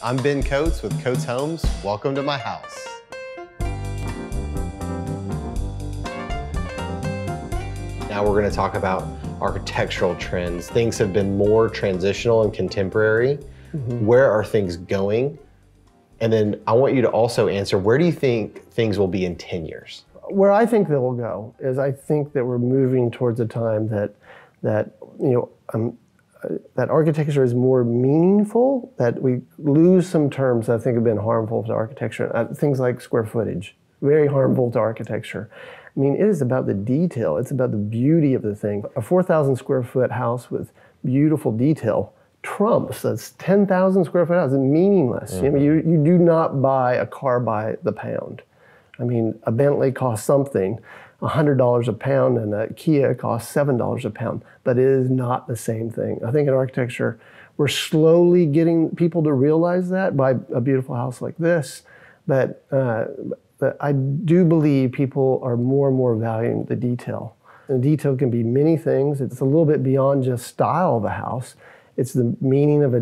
I'm Ben Coates with Coates Homes. Welcome to my house. Now we're going to talk about architectural trends. Things have been more transitional and contemporary. Where are things going? And then I want you to also answer, where do you think things will be in 10 years? Where I think they will go is I think that we're moving towards a time that architecture is more meaningful, that we lose some terms that I think have been harmful to architecture. Things like square footage, very harmful to architecture. I mean, it is about the detail. It's about the beauty of the thing. A 4,000 square foot house with beautiful detail trumps a 10,000 square foot house. It's meaningless. I mean, you do not buy a car by the pound. I mean, a Bentley costs something, $100 a pound, and a Kia costs $7 a pound, but it is not the same thing. I think in architecture, we're slowly getting people to realize that by a beautiful house like this, but I do believe people are more and more valuing the detail. And detail can be many things. It's a little bit beyond just style of a house. It's the meaning of a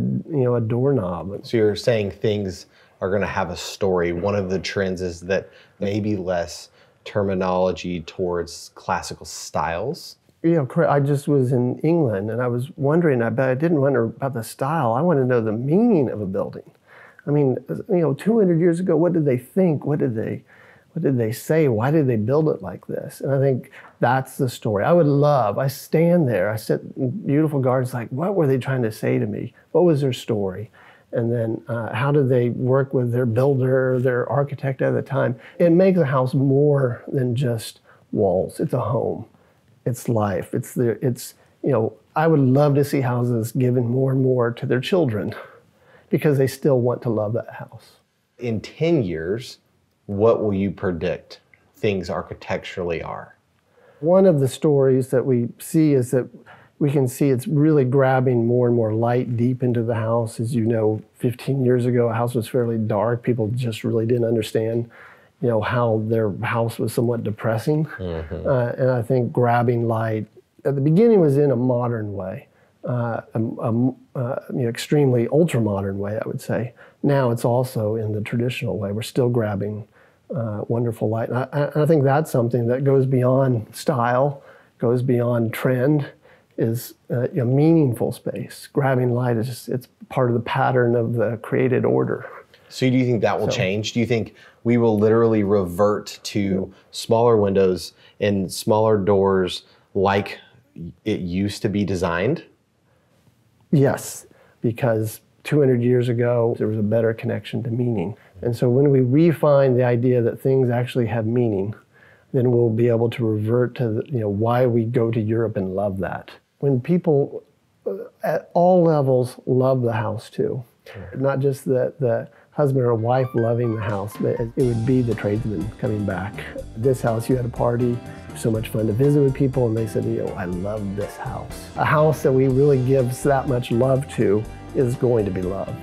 doorknob. So you're saying things are going to have a story. One of the trends is that maybe less terminology towards classical styles. Yeah, correct. I just was in England and I was wondering, but I didn't wonder about the style. I want to know the meaning of a building. I mean, 200 years ago, what did they think? What did they say? Why did they build it like this? And I think that's the story. I stand there, I sit in beautiful gardens, like, what were they trying to say to me? What was their story? And then how did they work with their builder, their architect at the time? It makes a house more than just walls. It's a home. It's life. I would love to see houses given more and more to their children because they still want to love that house. In 10 years, what will you predict things architecturally are? One of the stories that we see is that we can see it's really grabbing more and more light deep into the house. As you know, 15 years ago, a house was fairly dark. People just really didn't understand, how their house was somewhat depressing. And I think grabbing light at the beginning was in a modern way, extremely ultra-modern way, I would say. Now it's also in the traditional way. We're still grabbing wonderful light. And I think that's something that goes beyond style, goes beyond trend, is a meaningful space. Grabbing light it's part of the pattern of the created order. So do you think that will change? Do you think we will literally revert to smaller windows and smaller doors like it used to be designed? Yes, because 200 years ago, there was a better connection to meaning. And so when we refine the idea that things actually have meaning, then we'll be able to revert to why we go to Europe and love that. When people at all levels love the house too, not just the husband or wife loving the house, but it would be the tradesman coming back. This house, you had a party, so much fun to visit with people, and they said, I love this house. A house that we really give that much love to is going to be loved.